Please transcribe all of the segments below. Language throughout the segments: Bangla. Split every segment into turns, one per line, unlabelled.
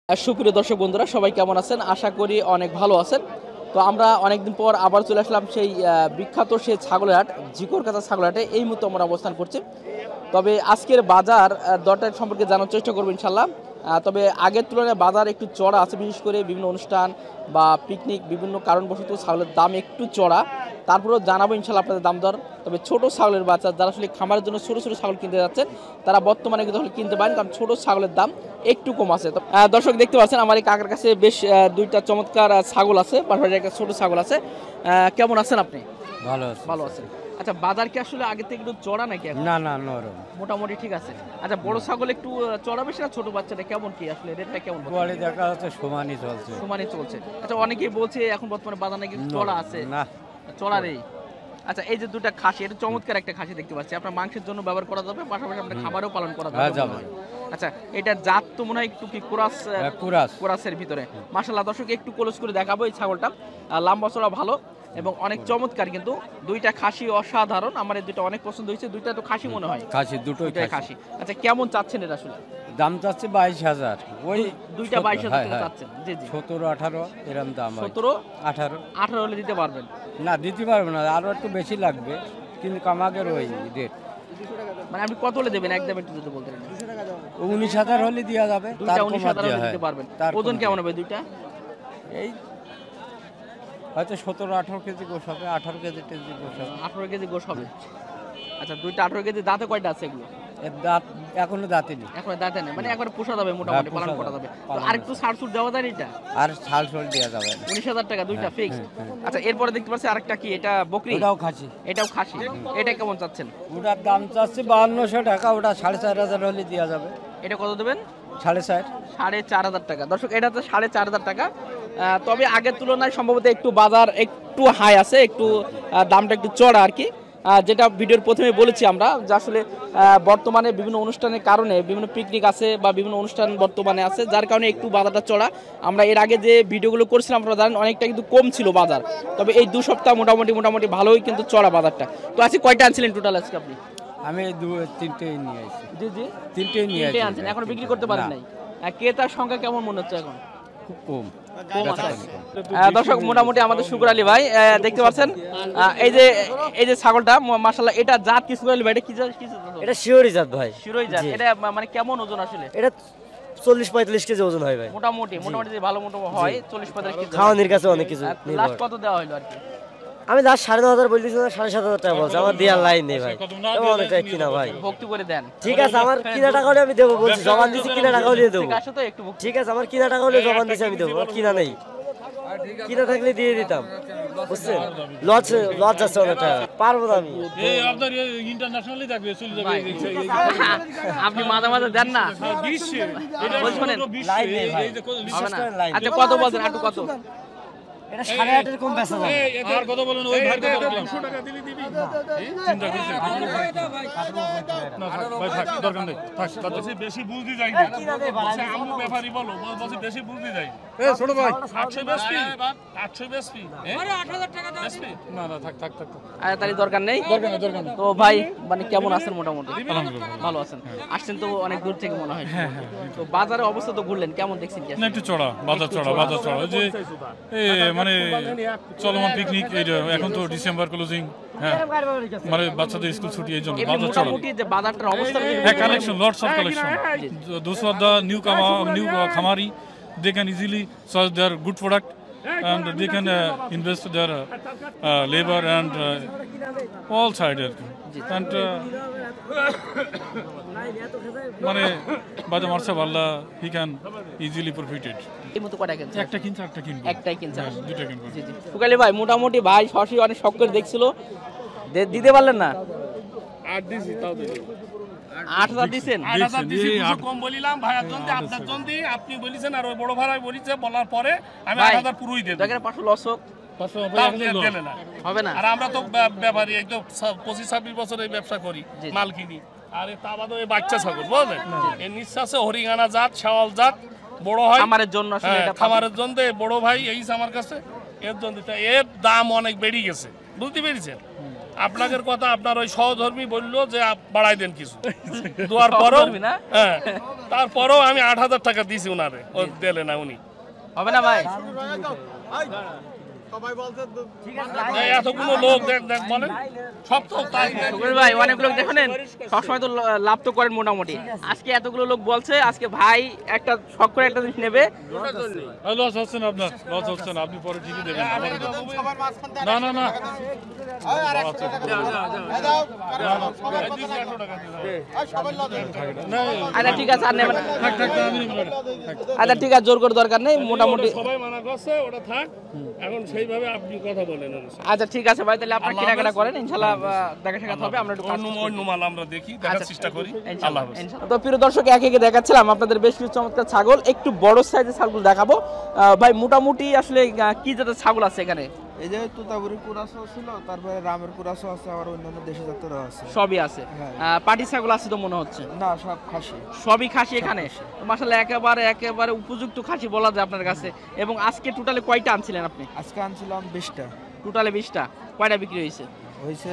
সুপ্রিয় দর্শক বন্ধুরা সবাই কেমন আছেন? আশা করি অনেক ভালো আছেন। তো আমরা অনেকদিন পর আবার চলে আসলাম সেই বিখ্যাত সেই ছাগলের হাট, জিকরকাছা ছাগলের হাটে। এই মুহূর্তে আমরা অবস্থান করছি। তবে আজকের বাজার দরটা সম্পর্কে জানার চেষ্টা করবো ইনশাল্লাহ। তবে আগের তুলনায় বাজার একটু চড়া আছে, বিশেষ করে বিভিন্ন অনুষ্ঠান বা পিকনিক বিভিন্ন কারণবশত ছাগলের দাম একটু চড়া। তারপরেও জানাবো ইনশাল্লাহ আপনাদের দাম দর। তবে ছোট ছাগলের বাচ্চা যারা আসলে খামারের জন্য ছোট ছোট ছাগল কিনতে যাচ্ছেন তারা বর্তমানে কিন্তু কিনতে পারেন, কারণ ছোট ছাগলের দাম একটু কম আছে। তো দর্শক দেখতে পাচ্ছেন আমার এই কাকার কাছে বেশ দুইটা চমৎকার ছাগল আছে, পাশাপাশি একটা ছোট ছাগল আছে। কেমন আছেন আপনি?
ভালো আছে।
ভালো আছেন। আচ্ছা, বাজার কি আসলে আগে থেকে একটু চড়া নাকি এখন?
না না নরম
মোটামুটি ঠিক আছে। আচ্ছা, বড় ছাগল একটু চড়া বেশি না ছোট বাচ্চাটা কেমন কি আসলে রেটটা কেমন?
কোয়ালিটি দেখা যাচ্ছে সমানই চলছে।
সমানই চলছে। আচ্ছা, অনেকেই বলছে এখন বর্তমানে বাজার নাকি চড়া আছে।
না
চড়া নেই। আচ্ছা, এই যে দুটো খাসি, এটা চমৎকার একটা খাসি দেখতে পাচ্ছি। আপনার মাংসের জন্য ব্যবহার করা যাবে, পাশাপাশি আপনার খাবারও পালন করা যাবে। আচ্ছা, এটা জাত তো মনে হয় একটু কি কোরাসের ভিতরে। মাশাআল্লাহ, দর্শক একটু ক্লোজ করে দেখাবো এই ছাগলটা। লম্বা চড়া ভালো এবং অনেক চমৎকার, কিন্তু দুইটা খাসি অসাধারণ। আমার এই দুটো অনেক পছন্দ হয়েছে। দুইটা তো খাসি মনে হয়।
খাসি দুটোই
খাসি। আচ্ছা, কেমন চাচ্ছেন এটা আসলে?
দাম চাচ্ছে 22,000। ওই
দুইটা 22,000 টাকা চাচ্ছেন? জি জি।
17-18 এরকম দাম।
17-18 হলে দিতে পারবেন?
না, দিতে পারবো না, আরো একটু বেশি লাগবে, কিন্তু কামাকের ওই রেট।
মানে আপনি কত হলে দেবেন একদম একটু যদি বলতেন?
19,000 হলে দেওয়া যাবে।
তার 19,000 হলে দিতে পারবেন। ওজন কেমন হবে দুইটা?
এই হয়তো 17-18 কেজি গোশ হবে, 18 কেজি গোশ হবে।
18 কেজি গোশ হবে। আচ্ছা, দুইটা 18 কেজি। দাঁতে কয়টা আছে এগুলো?
দাঁত এখনো দাঁতেনি।
এখনো দাঁতে নেই, মানে একবার পোষা যাবে, মোটামুটি পালন করা যাবে। আর একটু ছাড় দেওয়া যায় এটা?
আর ছাল দেওয়া যাবে।
19,000 টাকা দুইটা ফিক্স। আচ্ছা, এরপরে দেখতে পাচ্ছি আরেকটা কি, এটা বকরি?
ওটাও খাসি।
এটাও খাসি। এটা কেমন চাচ্ছেন?
ওটার দাম চাচ্ছে 5200 টাকা। ওটা 4,500 হলে দেওয়া যাবে।
এটা কত দেবেন?
4,500
টাকা। দর্শক, এটা তো 4,500 টাকা। তবে আগের তুলনায় সম্ভবত একটু বাজার একটু হাই আছে, একটু দামটা একটু চড়া আর কি। যেটা ভিডিওর প্রথমে বলেছি আমরা, যে আসলে বর্তমানে বিভিন্ন অনুষ্ঠানের কারণে বিভিন্ন পিকনিক আছে বা বিভিন্ন অনুষ্ঠান বর্তমানে আছে, যার কারণে একটু বাজারটা চড়া। আমরা এর আগে যে ভিডিওগুলো করছিলাম আপনারা জানেন অনেকটা কিন্তু কম ছিল বাজার। তবে এই 2 সপ্তাহ মোটামুটি ভালোই কিন্তু চড়া বাজারটা। তো আজকে কয়টা আনছিলেন টোটাল আজকে আপনি?
আমি 2-3টেই নিয়ে আসছি।
জি জি,
3টেই নিয়ে আসছি।
আনছেন, এখন বিক্রি করতে পারেন নাই? ক্রেতার সংখ্যা কেমন মনে হচ্ছে এখন?
খুব কম।
দর্শক, মোটামুটি আমাদের শুকুর আলী ভাই দেখতে পাচ্ছেন এই যে ছাগলটা, মাশাআল্লাহ, এটা জাত কি শুকুর আলী ভাই? এটা কি জাত?
এটা শিওরি জাত ভাই।
শিরোই জাত। এটা মানে কেমন ওজন আসলে?
এটা 40-45 কেজি ওজন হয় ভাই।
মোটামুটি যে ভালো মোটামুটি হয় 40-45 কেজি।
খাওয়ানির কাছে অনেক কিছু।
লাস্ট কত দেওয়া হলো আর কি?
আমি লাস্ট 9,500 বলতেছি, 7,500 টাকা বলছি। আমার দেওয়ার লাইন নেই ভাই, অনেকটা কিনা ভাই।
ভক্তি করে দেন।
ঠিক আছে, আমার কিনা টাকা হলে আমি দেবো বলছি, জবান দিছি, কিনা টাকা হলে দেবো। ঠিক আছে, আমার কিনা টাকা হলে জবান দিছি আমি দেবো, কিনা নেই। কিনা থাকলে দিয়ে দিতাম, বুঝছেন? লজ যাচ্ছে অনেক টাকা, পারবো না আমি।
আপনি মাঝে মাঝে দেন না? আচ্ছা, কত বলছেন? একটু কত?
এটা 8.5 কম বেচা যাবে।
আর কত বলেন? ওই ভাই কত বললাম? 200 টাকা দিবি চিন্তা করছিস না ভাই, থাক, দরকার নেই, থাক। বেশি বুঝদি যাই না, আমু ব্যাপারী বলো, বলছি বেশি বুঝদি যাই। এ ছোট ভাই, 800 বেচবি? 800 বেচবি? আরে 8,000 টাকা দাও। বেচবি? না থাক।
আরে তার দরকার নেই। তো ভাই, মানে কেমন আছেন? মোটামুটি ভালো আছেন। আসছেন তো অনেক দূর থেকে মনে হয়। তো বাজারের অবস্থা তো ঘুরলেন, কেমন দেখছেন?
না, একটু চড়া, বাজার চড়া। যে মানে চলমান পিকনিক, এখন তো ডিসেম্বর ক্লোজিং, হ্যাঁ, মানে বাচ্চাদের স্কুল ছুটি, এই জন্য বাজার চড়া।
যে বাজারটার অবস্থা,
হ্যাঁ, collection, lots of collection. Those who are the new khamari, they can easily source their good product and they can invest their labor and all side and মানে বাজার মারছে Bhalla, he can easily profit it.
এই মতো কয়টা কিনছেন?
একটা কিনছে,
একটাই কিনছেন?
দুটো কিনবো।
জি জি। সুকালি ভাই, মোটামুটি ভাই সরাসরি অনেক শখ করে দেখছিল, দিতে পারলেন না?
8 দিছি, তাও দিছি।
8,000 দিবেন?
8,000 দিছি, কিছু কম বলিলাম ভাইয়ার জন্য, আপনার জন্য। আপনি বলেছেন আর ওই বড় ভাই বলেছে, বলার পরে আমি 8,000 পুরোই দেব।
দেখেন 500 লস হোক,
500
হবে না।
আর আমরা তো ব্যাপারী, একদম 25-26 বছর এই ব্যবসা করি, মাল কিনি। আর তা বাদে ওই বাচ্চা ছাগল, বুঝলেন, এর নিঃশ্বাসে হরিয়ানা জাত, শাওয়াল জাত, বড় হয়
খামারের জন্য। আসলে এটা
খামারের জন্য বড় ভাই এই আমার কাছে, এর জন্য এর দাম অনেক বেড়ে গেছে, বুঝতে পেরেছেন?
আপনাদের কথা আপনার ওই সহধর্মী বললো যে বাড়াই দেন কিছু দেওয়ার পরেও হ্যাঁ তারপরেও আমি 8,000 টাকা দিয়েছি ওনারে ও দিলে না উনি
হবে না ভাই
এতগুলো লোক বলেন সব তো তাই
ভাই অনেক লোক দেখেন সবসময় তো লাভ তো করেন মোটামুটি আজকে এতগুলো লোক বলছে আজকে ভাই একটা শখ করে একটা জিনিস নেবে
লস হচ্ছে না আপনার লস হচ্ছে না আপনি পরে ঠিকই দেবেন না না না
আচ্ছা ঠিক আছে আর নেবেন আচ্ছা ঠিক আছে জোর করে দরকার নেই মোটামুটি
সবাই মানা করছে ওটা থাক এখন সেইভাবে আপনি কথা বলেন
আচ্ছা ঠিক আছে ভাই তাহলে আপনারা কেনাকাটা করেন ইনশাআল্লাহ দেখা সাক্ষাৎ হবে আমরা একটু
অন্য মাল আমরা দেখি দেখার চেষ্টা করি আল্লাহ হাফেজ
তো প্রিয় দর্শক একে একে দেখাচ্ছিলাম আপনাদের বেশ কিছু চমৎকার ছাগল একটু বড় সাইজের ছাগল দেখাবো ভাই মোটামুটি আসলে কি জাতের ছাগল আছে এখানে
এই যে তুতাবুরি কুরাসও ছিল তারপরে রামের কুরাসও আছে আর অন্যান্য দেশি জাতেরও আছে
সবই আছে পাটি ছাগল আছে তো মনে হচ্ছে
না সব খাসি
সবই খাসি এখানে মাশাআল্লাহ একেবারে উপযুক্ত খাসি বলা যায় আপনার কাছে এবং আজকে টোটালে কয়টা আনছিলেন আপনি
আজকে আনছিলাম 20টা
টোটালে 20টা কয়টা বিক্রি হয়েছে
হয়েছে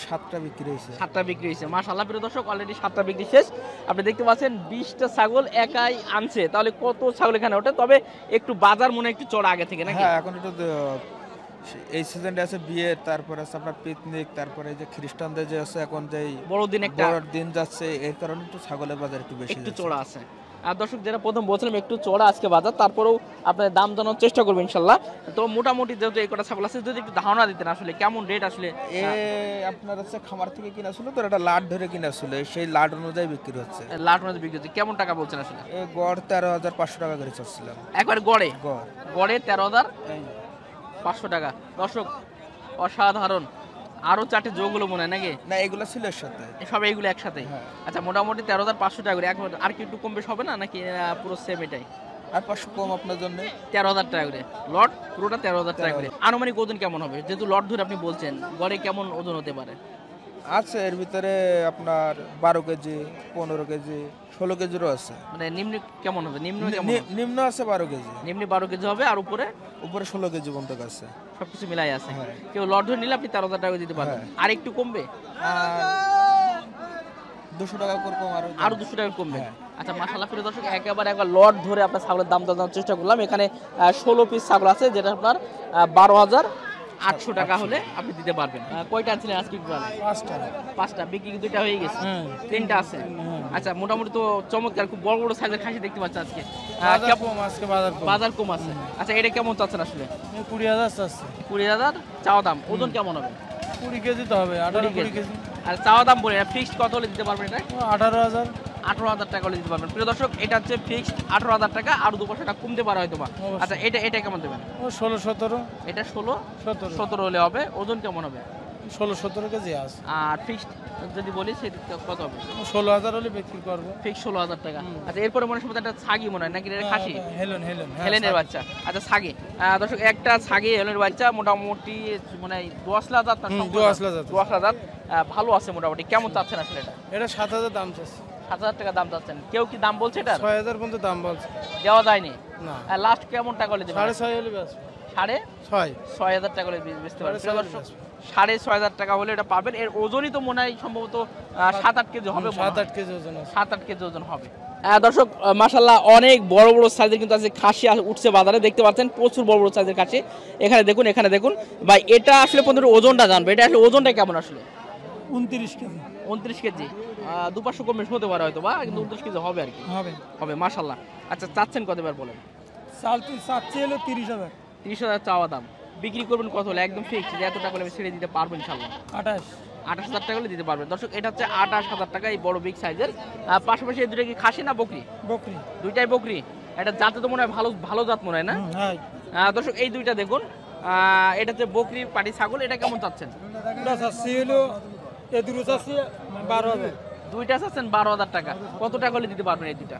7টা বিক্রি হয়েছে
7টা বিক্রি হয়েছে মাশাআল্লাহ প্রিয় দর্শক অলরেডি 7টা বিক্রি শেষ আপনি দেখতে পাচ্ছেন 20টা ছাগল একাই আনছে তাহলে কত ছাগল এখানে ওঠে তবে একটু বাজার মনে একটু চড়া আগে থেকে নাকি
হ্যাঁ এখন একটু এই সিজনটা আছে বিয়ের তারপরে আছে আপনার পিকনিক তারপরে এই যে খ্রিস্টানদের যে আছে এখন যে
বড়দিন একটা
বড় দিন যাচ্ছে এর কারণে একটু ছাগলের বাজার একটু বেশি
একটু চড়া আছে আর দর্শক যেটা প্রথম বলছিলাম একটু চড়া আজকে বাজার তারপরেও আপনার দাম জানার চেষ্টা করবেন ইনশাল্লাহ তো মোটামুটি যেহেতু এই কটা ছাগল আছে যদি একটু ধারণা দিতেন আসলে কেমন রেট আসলে
আপনার হচ্ছে খামার থেকে কিনা ছিল তো একটা লাট ধরে কিনা ছিল সেই লাট অনুযায়ী বিক্রি হচ্ছে
লাট অনুযায়ী বিক্রি হচ্ছে কেমন টাকা বলছেন আসলে
গড় 13,500 টাকা করে চাচ্ছিলাম
একবার গড়ে
গড়ে
13,500 টাকা দর্শক অসাধারণ আরো 4টে যোগগুলো মনে হয় নাকি
না এগুলো ছিল এর সাথে
সব এইগুলো একসাথে আচ্ছা মোটামুটি 13,500 টাকা করে আর কি একটু কম বেশ হবে না নাকি পুরো সেম এটাই
আর 500 কম আপনার জন্য
13,000 টাকা করে লট পুরোটা 13,000 টাকা করে আনুমানিক ওজন কেমন হবে যেহেতু লট ধরে আপনি বলছেন গড়ে কেমন ওজন হতে পারে
আছে এর ভিতরে আপনার 12 কেজি 15 কেজি 16 কেজিরও আছে
মানে নিম্ন কেমন হবে
নিম্ন আছে 12 কেজি
নিম্ন 12 কেজি হবে আর উপরে
16 কেজি পর্যন্ত আছে
সবকিছু মিলাই আছে কেউ লট ধরে নিলে আপনি 13,000 টাকা দিতে পারবেন আর একটু কমবে
আর 200 টাকা করে কম
আরো 200 টাকা কমবে আচ্ছা মাশাআল্লাহ প্রিয় দর্শক একেবারে একবার লট ধরে আপনার ছাগলের দাম জানার চেষ্টা করলাম এখানে 16 পিস ছাগল আছে যেটা আপনার 12,800 টাকা হলে আপনি দিতে পারবেন কয়টা আনছিলেন আজকে পাঁচটা বিক্রি দুইটা হয়ে গেছে তিনটা আছে আচ্ছা মোটামুটি তো চমৎকার খুব বড় বড় সাইজের খাসি দেখতে পাচ্ছেন আজকে বাজার কম আছে আচ্ছা এটা কেমন চাচ্ছেন আসলে
20,000 চাচ্ছে
20,000 চাওয়া দাম ওজন কেমন হবে
20 কেজি তো হবে 18 কেজি
আর চাওয়া দাম বলে ফিক্সড কত হলে দিতে পারবেন এটা
18,000
টাকা হলে দিতে পারবেন প্রিয় দর্শক এটা হচ্ছে ফিক্সড 18,000 টাকা আর 2% টাকা কমতে পারে হয়তো বা আচ্ছা এটা কেমন দেবেন
16-17
এটা 16-17 হলে হবে ওজন কেমন হবে
16-17 কেজি আছে
আর ফিক্সড যদি বলি সেটা কত হবে
16,000 হলে বিক্রি করব
ফিক্স 16,000 টাকা আচ্ছা এরপরে মনে হয় একটা ছাগি মনে হয় নাকি এটা খাসি হেলেনের বাচ্চা আচ্ছা ছাগি দর্শক একটা ছাগি হেলেনের বাচ্চা মোটামুটি মানে 10,000 দাঁত 10,000 দাঁত ভালো আছে মোটামুটি কেমন চাচ্ছেন আসলে
এটা 7,000 দাম চাচ্ছে
7,000 টাকা দাম চাচ্ছেন কেউ কি দাম বলছে এটা
6,000 পর্যন্ত দাম বলছে
দেওয়া যায়নি
না
লাস্ট কেমন টাকা হলে দেবেন
6,500 হলে বেশ
6,500 টাকা হলে বেচতে পারবেন 6,500 টাকা হলে এটা পাবেন এর ওজনই তো মনে হয় সম্ভবত 7-8 কেজি হবে
7-8 কেজি ওজন আছে
7-8 কেজি ওজন হবে দর্শক মাশাআল্লাহ অনেক বড় বড় সাইজের কিন্তু আছে খাসি উঠছে বাজারে দেখতে পাচ্ছেন প্রচুর বড় বড় সাইজের খাসি এখানে দেখুন ভাই এটা আসলে পর্যন্ত ওজনটা জানবে এটা আসলে ওজনটা কেমন আসলে 29 কেজি 2-500 কম বেশি হতে পারে হয়তো বা কিন্তু 29 কেজি হবে আর কি হবে মাশাআল্লাহ আচ্ছা চাচ্ছেন কতবার বলেন
চাচ্ছি হলো 30,000
চাওয়া দাম বিক্রি করবেন কত হলে একদম ফিক্স যে এত টাকা হলে ছেড়ে দিতে পারবো ইনশাআল্লাহ 28,000 টাকা হলে দিতে পারবেন দর্শক এটা হচ্ছে 28,000 টাকা এই বড় বিগ সাইজের পাশাপাশি এই দুটো কি খাসি না বকরি দুইটাই বকরি এটা জাতে তো মনে হয় ভালো জাত মনে হয় না দর্শক এই দুইটা দেখুন এটা হচ্ছে বকরি পাটি ছাগল এটা কেমন চাচ্ছেন দুইটা চাচ্ছেন 12,000 টাকা কত টাকা হলে দিতে পারবেন এই দুইটা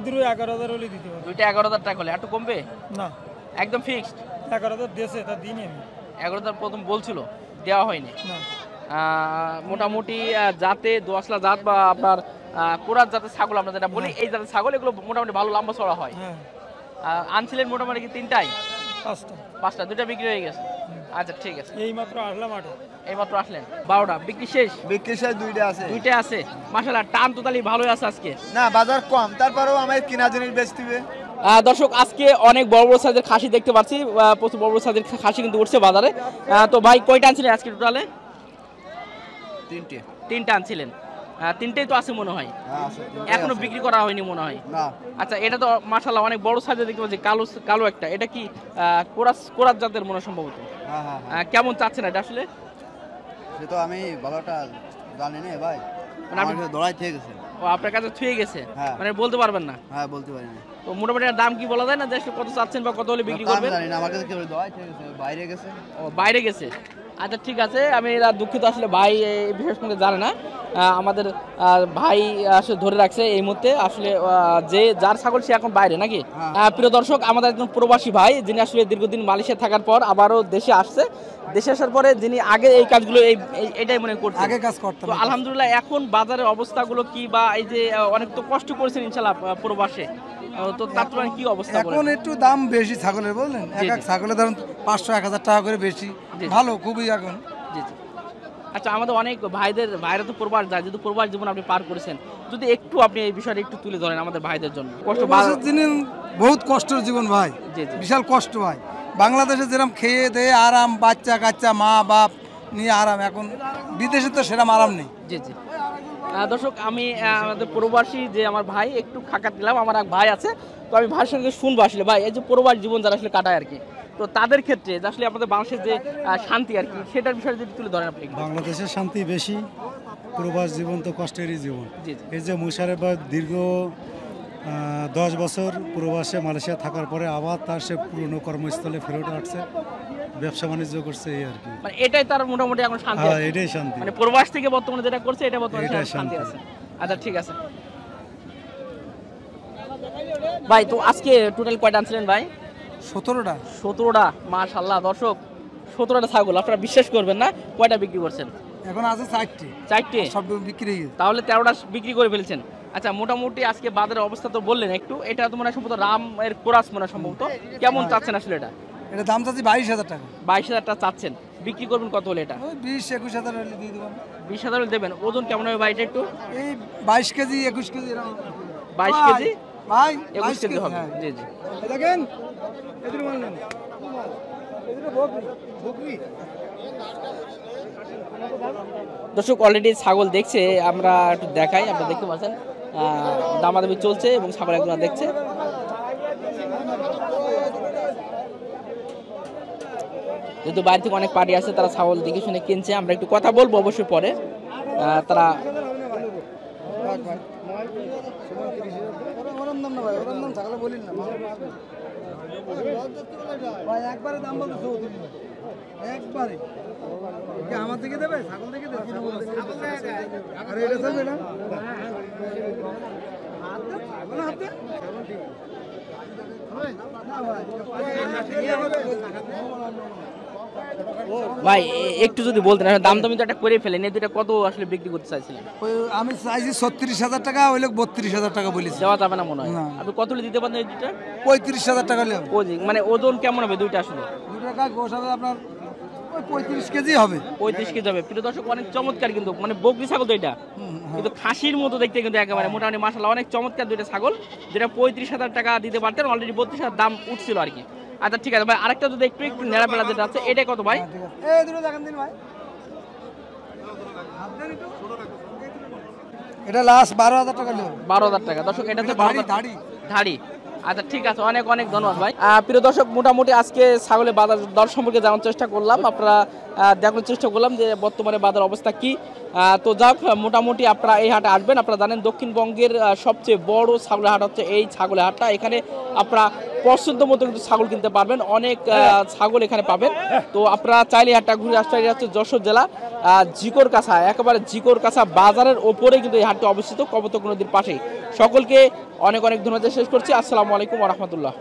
11,000 হলে দিতে পারবো
দুইটা 11,000 টাকা হলে একটু কমবে
না
একদম ফিক্সড
11,000 দিয়েছে তা দিইনি আমি
11,000 প্রথম বলছিল দেওয়া হয়নি মোটামুটি জাতে দোয়াশলা জাত বা আপনার কোরাত জাতের ছাগল আমরা যেটা বলি এই জাতের ছাগল এগুলো মোটামুটি ভালো লম্বা চড়া হয় আনছিলেন মোটামুটি কি তিনটাই 5টা, 2টা বিক্রি হয়ে গেছে। আচ্ছা ঠিক আছে,
এইমাত্র আসলাম
এইমাত্র আসলেন। 12টা বিক্রি শেষ?
বিক্রি শেষ, 2টা আছে।
2টা আছে, মাশাআল্লাহ। টান তো তাহলে ভালোই আছে আজকে।
না বাজার কম, তারপরেও আমার কিনা জিনিস বেচতে হবে।
দর্শক আজকে অনেক বড় বড় সাইজের খাসি দেখতে পাচ্ছি, প্রচুর বড় বড় সাইজের খাসি কিন্তু উঠছে বাজারে। তো ভাই কয়টা আনছিলেন আজকে টোটালে? 3টা আনছিলেন। 3টাই তো আছে মনে হয়, এখনো বিক্রি করা হয়নি মনে হয়। আচ্ছা, এটা তো মাশাআল্লাহ অনেক বড় সাইজের দেখতে পাচ্ছি, কালো কালো একটা। এটা কি কোরাস জাতের মনে হয় সম্ভবত। কেমন চাচ্ছেন এটা আসলে?
সে তো আমি ভালোটা জানি না ভাই,
মানে আপনি
দড়াই থেকে গেছে।
ও আপনার কাছে ছুঁয়ে গেছে, মানে বলতে পারবেন না?
হ্যাঁ বলতে পারি না।
তো মোটামুটি দাম কি বলা যায় না যে কত চাচ্ছেন বা কত হলে বিক্রি করবেন?
জানি না, আমার কাছে কেবল দড়াই থেকে গেছে, বাইরে গেছে।
ও বাইরে গেছে। আচ্ছা ঠিক আছে, আমি দুঃখিত, আসলে ভাই এই বিশেষ করে জানে না। আমাদের ভাই আসলে ধরে রাখছে এই মুহূর্তে, আসলে যে যার ছাগল সে এখন বাইরে নাকি। প্রিয় দর্শক, আমাদের একজন প্রবাসী ভাই যিনি আসলে দীর্ঘদিন মালয়েশিয়া থাকার পর আবারও দেশে আসছে। দেশে আসার পরে যিনি আগে এই কাজগুলো এটাই মনে করতেন,
আগে কাজ করতেন।
তো আলহামদুলিল্লাহ এখন বাজারের অবস্থাগুলো কি, বা এই যে অনেক তো কষ্ট করেছেন ইনশাআল্লাহ প্রবাসে, তো তার তুলনায় কি অবস্থা?
এখন একটু দাম বেশি ছাগলের, বললেন এক এক ছাগলের ধরুন 500-1000 টাকা করে বেশি। ভালো খুবই এখন।
জি জি। আচ্ছা, আমাদের অনেক ভাইরা তো প্রবাস যায়, যেহেতু প্রবাস জীবন আপনি পার করেছেন, যদি একটু আপনি এই বিষয়টা একটু তুলে ধরেন আমাদের ভাইদের জন্য।
প্রবাসের দিনে বহুত কষ্টের জীবন ভাই, বিশাল কষ্ট ভাই। বাংলাদেশে যেরকম খেয়ে দেয়ে আরাম, বাচ্চা কাচ্চা মা বাপ নিয়ে আরাম, এখন বিদেশে তো সেরকম আরাম নেই।
জি জি। দর্শক, আমি আমাদের প্রবাসী যে আমার ভাই একটু খাকাত দিলাম, আমার এক ভাই আছে, তো আমি ভাইয়ের সঙ্গে শুনবো আসলে ভাই এই যে প্রবাস জীবন যারা আসলে কাটায় আর কি, তো তাদের ক্ষেত্রে যে আসলে আমাদের বাংলাদেশের যে শান্তি আর কি, সেটার বিষয়ে যদি তুলে ধরেন আপনি।
বাংলাদেশের শান্তি বেশি, প্রবাস জীবন তো কষ্টেরই জীবন। এই যে মুশারফ ভাই দীর্ঘ 10 বছর প্রবাসে মালয়েশিয়া থাকার পরে আবার তার সে পুরনো কর্মস্থলে ফেরত আসছে, ব্যবসা বাণিজ্য করছে, এই আর কি।
মানে এটাই তার মোটামুটি এখন শান্তি।
হ্যাঁ, এটাই শান্তি।
মানে প্রবাস থেকে বর্তমানে যেটা করছে এটা বর্তমানে শান্তি আছে। আচ্ছা ঠিক আছে ভাই, তো আজকে টোটাল কয়টা আনছিলেন ভাই?
17টা।
17টা, মাশাআল্লাহ। দর্শক 17টা ছাগল, আপনারা বিশ্বাস করবেন না, কয়টা বিক্রি করছেন?
এখন আছে 4টে।
4টে
সব বিক্রি হয়ে গেছে,
তাহলে 13টা বিক্রি করে ফেলছেন। আচ্ছা, মোটামুটি আজকে বাজারের অবস্থা তো বললেন একটু, এটা তো মনে হয় সম্ভবত রাম এর কোরাস মনে হয় সম্ভবত। কেমন চাচ্ছেন আসলে এটা?
এটা দাম চাচ্ছি 22,000 টাকা।
22,000 টাকা চাচ্ছেন, বিক্রি করবেন কত হলে এটা?
20-21,000 হলে দিয়ে দেবেন।
20,000 হলে দেবেন। ওজন কেমন হবে ভাই এটা একটু?
এই 22 কেজি 21 কেজি এরকম।
22 কেজি
ভাই
21 কেজি হবে। জি জি।
দেখেন এদের মাল নেন, এদের বকরি।
দর্শক অলরেডি ছাগল দেখছে, আমরা একটু দেখাই, আপনারা দেখতে পাচ্ছেন দামাদামি চলছে এবং ছাগল একজন দেখছে। যেহেতু বাইরে থেকে অনেক পার্টি আছে, তারা ছাগল দেখে শুনে কিনছে, আমরা একটু কথা বলবো অবশ্যই পরে। তারা
একবারে দাম বলতে একবারে আমার থেকে দেবে, ছাগল থেকে দেবে। আরে এটা চলবে না,
ভাই একটু যদি বলতেন, দাম দামি তো একটা করে ফেলেন, এই দুটা কত আসলে বিক্রি করতে চাইছিলেন?
আমি চাইছি 36,000 টাকা, ওই লোক 32,000 টাকা বলেছে।
দেওয়া যাবে না মনে হয়। আপনি কত দিতে পারেন এই দুটা?
35,000 টাকা নেব।
মানে ওজন কেমন হবে দুইটা আসলে?
দুটা গোশ হবে আপনার ওই 35 কেজি হবে।
35 কেজি হবে। প্রিয় দর্শক, অনেক চমৎকার কিন্তু, মানে বকরি ছাগল তো এটা, কিন্তু খাসির মতো দেখতে কিন্তু একেবারে মোটামুটি মাশাআল্লাহ অনেক চমৎকার দুইটা ছাগল, যেটা 35,000 টাকা দিতে পারতেন, অলরেডি 32,000 দাম উঠছিল আর কি। আচ্ছা ঠিক আছে ভাই, আরেকটা যদি একটু নেড়াপেড়া যেটা আছে, এটা কত ভাই?
এই দুটো দেখেন দিন ভাই, এটা লাস্ট 12,000 টাকা নেব।
12,000 টাকা। দর্শক এটা হচ্ছে ধাড়ি। আচ্ছা ঠিক আছে, অনেক অনেক ধন্যবাদ ভাই। প্রিয় দর্শক, মোটামুটি আজকে ছাগলের বাজার দর সম্পর্কে জানার চেষ্টা করলাম, আপনারা দেখানোর চেষ্টা করলাম যে বর্তমানে বাজার অবস্থা কি। তো যাক, মোটামুটি আপনারা এই হাটে আসবেন। আপনারা জানেন দক্ষিণবঙ্গের সবচেয়ে বড় ছাগলের হাট হচ্ছে এই ছাগলের হাটটা। এখানে আপনারা পছন্দ মতো কিন্তু ছাগল কিনতে পারবেন, অনেক ছাগল এখানে পাবেন। তো আপনারা চাইলে হাটটা ঘুরে আসতে। এটা হচ্ছে যশোর জেলা জিকোর কাছা, একেবারে জিকোর কাছা বাজারের ওপরে কিন্তু এই হাটটি অবস্থিত, কপোতাক্ষ নদীর পাশেই। সকলকে অনেক অনেক ধন্যবাদ শেষ করছি। আসসালামু আলাইকুম ওয়া রাহমাতুল্লাহ।